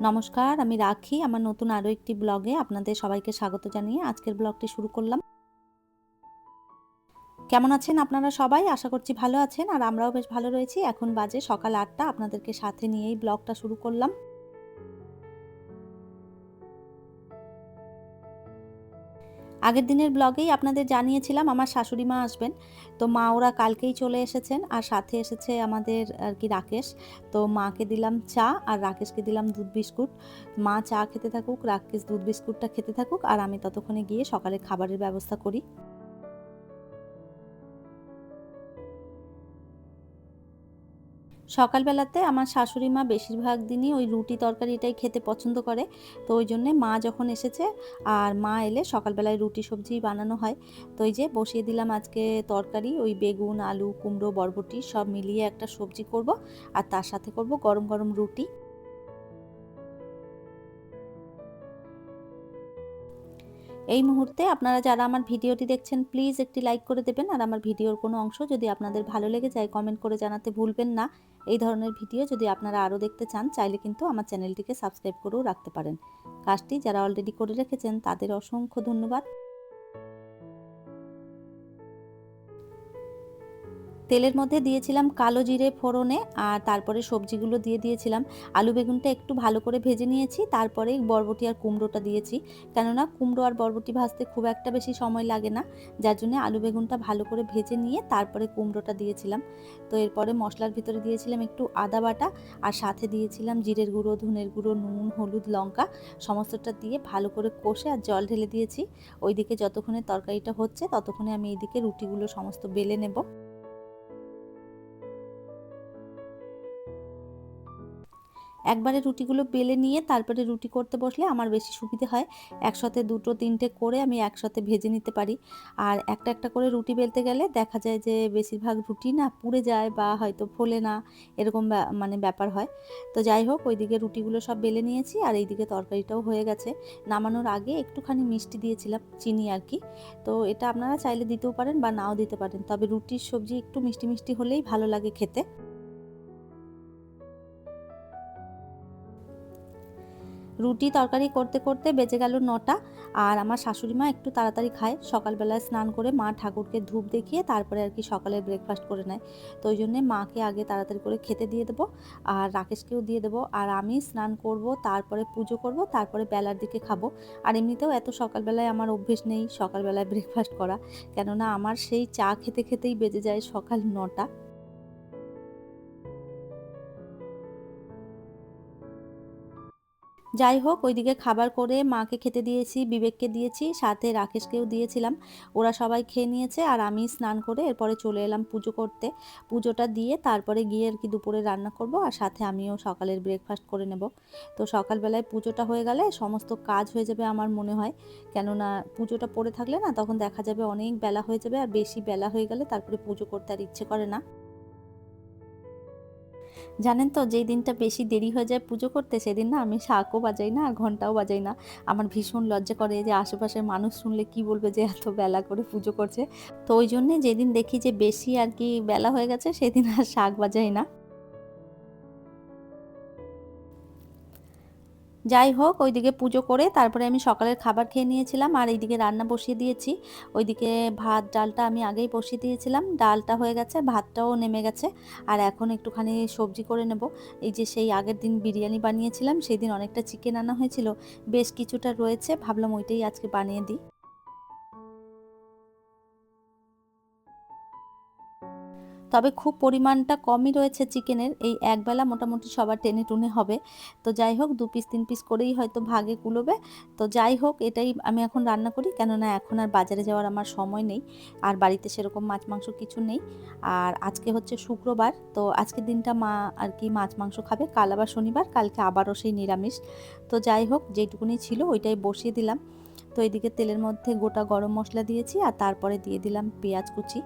নমস্কার, আমি রাখি। আমার নতুন আরও একটি ব্লগে আপনাদের সবাইকে স্বাগত জানিয়ে আজকের ব্লগটি শুরু করলাম। কেমন আছেন আপনারা সবাই? আশা করছি ভালো আছেন আর আমরাও বেশ ভালো রয়েছি। এখন বাজে সকাল ৮টা, আপনাদেরকে সাথে নিয়েই ব্লগটা শুরু করলাম। আগের দিনের ব্লগেই আপনাদের জানিয়েছিলাম আমার শাশুড়ি মা আসবেন। তো মা ওরা কালকেই চলে এসেছেন আর সাথে এসেছে আমাদের রাকেশ। তো মাকে দিলাম চা আর রাকেশকে দিলাম দুধ বিস্কুট। মা চা খেতে থাকুক, রাকেশ দুধ বিস্কুটটা খেতে থাকুক আর আমি ততক্ষণে গিয়ে সকালের খাবারের ব্যবস্থা করি। সকালবেলাতে আমার শাশুড়ি মা বেশিরভাগ দিনই ওই রুটি তরকারিটাই খেতে পছন্দ করে। তো ওই জন্যে মা যখন এসেছে আর মা এলে সকালবেলায় রুটি সবজিই বানানো হয়। তো এই যে বসিয়ে দিলাম আজকে তরকারি, ওই বেগুন, আলু, কুমড়ো, বরবটি সব মিলিয়ে একটা সবজি করব আর তার সাথে করব গরম গরম রুটি। এই মুহূর্তে আপনারা যারা আমার ভিডিওটি দেখছেন প্লিজ একটি লাইক করে দেবেন আর আমার ভিডিওর কোনো অংশ যদি আপনাদের ভালো লেগে যায় কমেন্ট করে জানাতে ভুলবেন না। এই ধরনের ভিডিও যদি আপনারা আরও দেখতে চান চাইলে কিন্তু আমার চ্যানেলটিকে সাবস্ক্রাইব করেও রাখতে পারেন। কাজটি যারা অলরেডি করে রেখেছেন তাদের অসংখ্য ধন্যবাদ। তেলের মধ্যে দিয়েছিলাম কালো জিরে ফোড়নে আর তারপরে সবজিগুলো দিয়ে দিয়েছিলাম। আলু বেগুনটা একটু ভালো করে ভেজে নিয়েছি, তারপরেই বরবটি আর কুমড়োটা দিয়েছি। কেননা কুমড়ো আর বরবটি ভাজতে খুব একটা বেশি সময় লাগে না, যার জন্য আলু বেগুনটা ভালো করে ভেজে নিয়ে তারপরে কুমড়োটা দিয়েছিলাম। তো এরপরে মশলার ভিতরে দিয়েছিলাম একটু আদা বাটা আর সাথে দিয়েছিলাম জিরের গুঁড়ো, ধনের গুঁড়ো, নুন, হলুদ, লঙ্কা সমস্তটা দিয়ে ভালো করে কষে আর জল ঢেলে দিয়েছি। ওইদিকে যতক্ষণে তরকারিটা হচ্ছে ততক্ষণে আমি এইদিকে রুটিগুলো সমস্ত বেলে নেব। একবারে রুটিগুলো বেলে নিয়ে তারপরে রুটি করতে বসলে আমার বেশি সুবিধে হয়। একসাথে ২টো ৩টে করে আমি একসাথে ভেজে নিতে পারি। আর একটা একটা করে রুটি বেলতে গেলে দেখা যায় যে বেশিরভাগ রুটি না পুড়ে যায় বা হয়তো ফোলে না, এরকম মানে ব্যাপার হয়। তো যাই হোক, ওইদিকে রুটিগুলো সব বেলে নিয়েছি আর এইদিকে তরকারিটাও হয়ে গেছে। নামানোর আগে একটুখানি মিষ্টি দিয়েছিলাম, চিনি আর কি। তো এটা আপনারা চাইলে দিতেও পারেন বা নাও দিতে পারেন, তবে রুটির সবজি একটু মিষ্টি মিষ্টি হলেই ভালো লাগে খেতে। রুটি তরকারি করতে করতে বেজে গেল ৯টা। আর আমার শাশুড়ি মা একটু তাড়াতাড়ি খায়, সকালবেলায় স্নান করে মা ঠাকুরকে ধূপ দেখিয়ে তারপরে আর কি সকালের ব্রেকফাস্ট করে নেয়। তো ওই জন্যে মাকে আগে তাড়াতাড়ি করে খেতে দিয়ে দেবো আর রাকেশকেও দিয়ে দেবো আর আমি স্নান করব, তারপরে পুজো করব, তারপরে বেলার দিকে খাবো। আর এমনিতেও এত সকালবেলায় আমার অভ্যেস নেই সকালবেলায় ব্রেকফাস্ট করা, কেননা আমার সেই চা খেতে খেতেই বেজে যায় সকাল ৯টা। যাই হোক, ওইদিকে খাবার করে মাকে খেতে দিয়েছি, বিবেককে দিয়েছি, সাথে রাকেশকেও দিয়েছিলাম। ওরা সবাই খেয়ে নিয়েছে আর আমি স্নান করে এরপরে চলে এলাম পুজো করতে। পুজোটা দিয়ে তারপরে গিয়ে আর কি দুপুরে রান্না করব আর সাথে আমিও সকালের ব্রেকফাস্ট করে নেব। তো সকালবেলায় পুজোটা হয়ে গেলে সমস্ত কাজ হয়ে যাবে আমার মনে হয়। কেননা পুজোটা পড়ে থাকলে না তখন দেখা যাবে অনেক বেলা হয়ে যাবে আর বেশি বেলা হয়ে গেলে তারপরে পুজো করতে আর ইচ্ছে করে না। জানেন তো, যেই দিনটা বেশি দেরি হয়ে যায় পুজো করতে সেদিন না আমি শাঁখও বাজাই না আর ঘন্টাও বাজাই না। আমার ভীষণ লজ্জা করে যে আশেপাশের মানুষ শুনলে কি বলবে যে এত বেলা করে পুজো করছে। তো ওই জন্যে যেদিন দেখি যে বেশি আর কি বেলা হয়ে গেছে সেদিন আর শাঁখ বাজাই না। যাই হোক, ওইদিকে পুজো করে তারপরে আমি সকালের খাবার খেয়ে নিয়েছিলাম আর এইদিকে রান্না বসিয়ে দিয়েছি। ওইদিকে ভাত ডালটা আমি আগেই বসিয়ে দিয়েছিলাম, ডালটা হয়ে গেছে, ভাতটাও নেমে গেছে। আর এখন একটুখানি সবজি করে নেব। এই যে সেই আগের দিন বিরিয়ানি বানিয়েছিলাম, সেই দিন অনেকটা চিকেন আনা হয়েছিল, বেশ কিছুটা রয়েছে, ভাবলাম ওইটাই আজকে বানিয়ে দিই। তবে খুব পরিমাণটা কমই রয়েছে চিকেনের, এই একবেলা মোটামুটি সবার টেনে টুনে হবে। তো যাই হোক, ২ পিস ৩ পিস করেই হয়তো ভাগে কুলোবে। তো যাই হোক, এটাই আমি এখন রান্না করি, কেননা এখন আর বাজারে যাওয়ার আমার সময় নেই আর বাড়িতে সেরকম মাছ মাংস কিছু নেই। আর আজকে হচ্ছে শুক্রবার, তো আজকের দিনটা মা আর কি মাছ মাংস খাবে, কাল আবার শনিবার, কালকে আবারও সেই নিরামিষ। তো যাই হোক, যেটুকুনি ছিল ওইটাই বসিয়ে দিলাম। তো এদিকে তেলের মধ্যে গোটা গরম মশলা দিয়েছি আর তারপরে দিয়ে দিলাম পেঁয়াজ কুচি।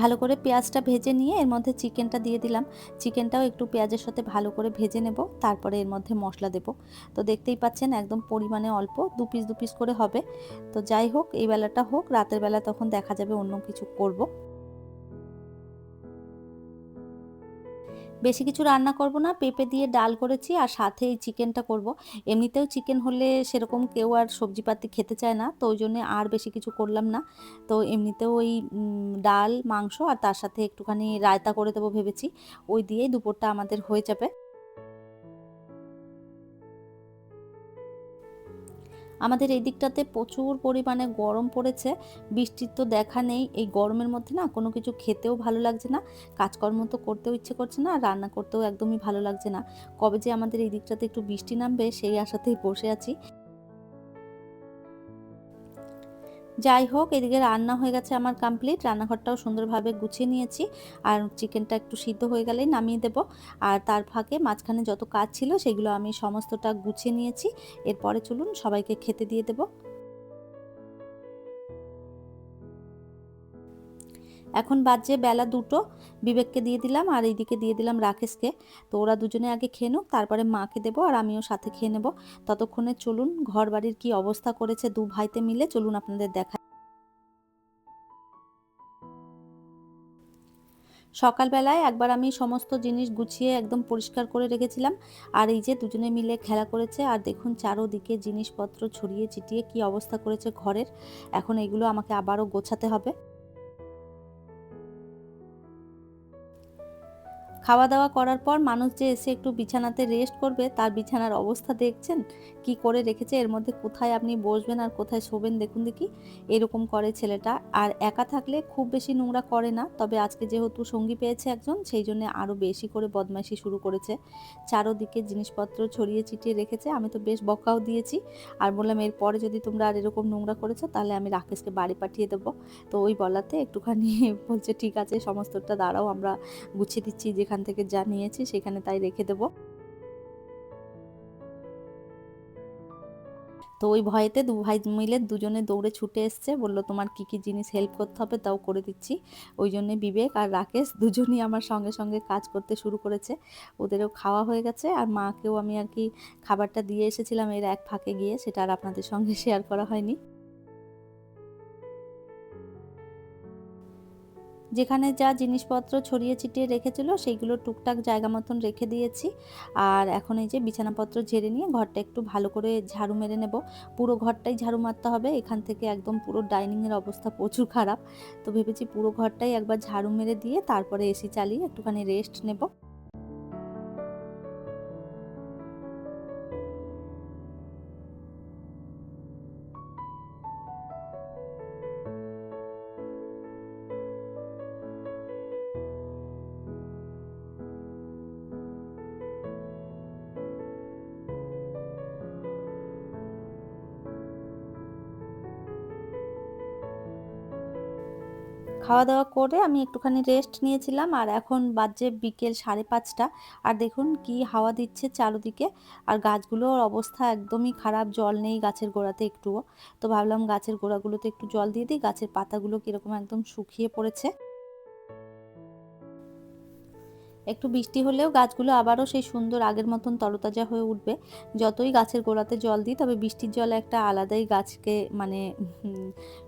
ভালো করে পেঁয়াজটা ভেজে নিয়ে এর মধ্যে চিকেনটা দিয়ে দিলাম। চিকেনটাও একটু পেঁয়াজের সাথে ভালো করে ভেজে নেব, তারপরে এর মধ্যে মশলা দেব। তো দেখতেই পাচ্ছেন একদম পরিমাণে অল্প, ২ পিস করে হবে। তো যাই হোক, এই বেলাটা হোক, রাতের বেলা তখন দেখা যাবে অন্য কিছু করব। বেশি কিছু রান্না করব না, পেঁপে দিয়ে ডাল করেছি আর সাথে এই চিকেনটা করব। এমনিতেও চিকেন হলে সেরকম কেউ আর সবজিপাতি খেতে চায় না, তো ওই জন্যে আর বেশি কিছু করলাম না। তো এমনিতেও ওই ডাল, মাংস আর তার সাথে একটুখানি রায়তা করে দেবো ভেবেছি। ওই দিয়েই দুপুরটা আমাদের হয়ে যাবে। আমাদের এই দিকটাতে প্রচুর পরিমাণে গরম পড়েছে। বৃষ্টির তো দেখা নেই। এই গরমের মধ্যে না কোনো কিছু খেতেও ভালো লাগছে না, কাজকর্ম তো করতেও ইচ্ছে করছে না, আর রান্না করতেও একদমই ভালো লাগছে না। কবে যে আমাদের এই দিকটাতে একটু বৃষ্টি নামবে সেই আশাতেই বসে আছি। যাই হোক, এদিকে রান্না হয়ে গেছে আমার কমপ্লিট। রান্নাঘরটাও সুন্দরভাবে গুছিয়ে নিয়েছি। আর চিকেনটা একটু সিদ্ধ হয়ে গেলেই নামিয়ে দেব। আর তার ফাঁকে মাঝখানে যত কাজ ছিল সেগুলো আমি সমস্তটা গুছিয়ে নিয়েছি। এরপরে চলুন সবাইকে খেতে দিয়ে দেব। এখন বাজে বেলা ২টো। বিবেককে দিয়ে দিলাম আর এইদিকে দিয়ে দিলাম রাকেশকে। তো ওরা দুজনে আগে খেয়ে নিক, তারপরে মাকে দেবো আর আমিও সাথে খেয়ে নেব। ততক্ষণে চলুন ঘর বাড়ির কি অবস্থা করেছে দু ভাইতে মিলে, চলুন আপনাদের দেখাই। সকালবেলায় একবার আমি সমস্ত জিনিস গুছিয়ে একদম পরিষ্কার করে রেখেছিলাম। আর এই যে দুজনে মিলে খেলা করেছে, আর দেখুন চারোদিকে জিনিসপত্র ছড়িয়ে ছিটিয়ে কি অবস্থা করেছে ঘরের। এখন এগুলো আমাকে আবারও গোছাতে হবে। খাওয়া দাওয়া করার পর মানুষ যে এসে একটু বিছানাতে রেস্ট করবে, তার বিছানার অবস্থা দেখছেন কি করে রেখেছে। এর মধ্যে কোথায় আপনি বসবেন আর কোথায় শোবেন দেখুন দেখি, এরকম করে ছেলেটা। আর একা থাকলে খুব বেশি নোংরা করে না, তবে আজকে যেহেতু সঙ্গী পেয়েছে একজন, সেই জন্য আরও বেশি করে বদমাইশি শুরু করেছে। চারোদিকে জিনিসপত্র ছড়িয়ে ছিটিয়ে রেখেছে। আমি তো বেশ বকাও দিয়েছি আর বললাম এরপরে যদি তোমরা আর এরকম নোংরা করেছো তাহলে আমি রাকেশকে বাড়ি পাঠিয়ে দেবো। তো ওই বলাতে একটুখানি বলছে ঠিক আছে সমস্তটা দাঁড়াও আমরা গুছিয়ে দিচ্ছি, যেখান থেকে যা নিয়েছি সেখানে তাই রেখে দেবো। তো ওই ভয়েতে দু ভাই মিলে দুজনে দৌড়ে ছুটে এসছে, বলল তোমার কি কি জিনিস হেল্প করতে হবে তাও করে দিচ্ছি। ওই জন্যে বিবেক আর রাকেশ দুজনই আমার সঙ্গে সঙ্গে কাজ করতে শুরু করেছে। ওদেরও খাওয়া হয়ে গেছে আর মাকেও আমি আর কি খাবারটা দিয়ে এসেছিলাম এর এক ফাঁকে গিয়ে, সেটা আর আপনাদের সঙ্গে শেয়ার করা হয়নি। যেখানে যা জিনিসপত্র ছড়িয়ে ছিটিয়ে রেখেছিল সেইগুলো টুকটাক জায়গা মতন রেখে দিয়েছি। আর এখন এই যে বিছানাপত্র ঝেড়ে নিয়ে ঘরটা একটু ভালো করে ঝাড়ু মেরে নেব। পুরো ঘরটাই ঝাড়ু মারতে হবে, এখান থেকে একদম পুরো ডাইনিংয়ের অবস্থা প্রচুর খারাপ। তো ভেবেছি পুরো ঘরটাই একবার ঝাড়ু মেরে দিয়ে তারপরে এসি চালিয়ে একটুখানি রেস্ট নেব। খাওয়া দাওয়া করে আমি একটুখানি রেস্ট নিয়েছিলাম আর এখন বাজে বিকেল 5:30। আর দেখুন কি হাওয়া দিচ্ছে চারদিকে। আর গাছগুলোর অবস্থা একদমই খারাপ, জল নেই গাছের গোড়াতে একটুও। তো ভাবলাম গাছের গোড়াগুলোতে একটু জল দিয়ে দিই, গাছের পাতাগুলো কিরকম একদম শুকিয়ে পড়েছে। একটু বৃষ্টি হলেও গাছগুলো আবারও সেই সুন্দর আগের মতন তরতাজা হয়ে উঠবে যতই গাছের গোড়াতে জল দিই। তবে বৃষ্টির জল একটা আলাদাই গাছকে মানে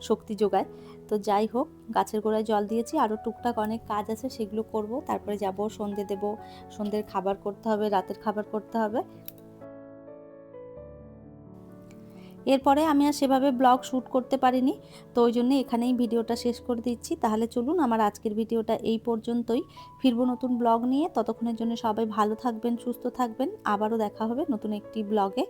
শক্তি যোগায়। তো যাই হোক, গাছের গোড়ায় জল দিয়েছি, আরও টুকটাক অনেক কাজ আছে সেগুলো করব, তারপরে যাব সন্ধে দেব, সন্ধ্যের খাবার করতে হবে, রাতের খাবার করতে হবে। এরপরে আমি আর সেভাবে ব্লগ শ্যুট করতে পারিনি, তো ওই জন্য এখানেই ভিডিওটা শেষ করে দিচ্ছি। তাহলে চলুন আমার আজকের ভিডিওটা এই পর্যন্তই। ফিরবো নতুন ব্লগ নিয়ে, ততক্ষণের জন্য সবাই ভালো থাকবেন, সুস্থ থাকবেন। আবারও দেখা হবে নতুন একটি ব্লগে।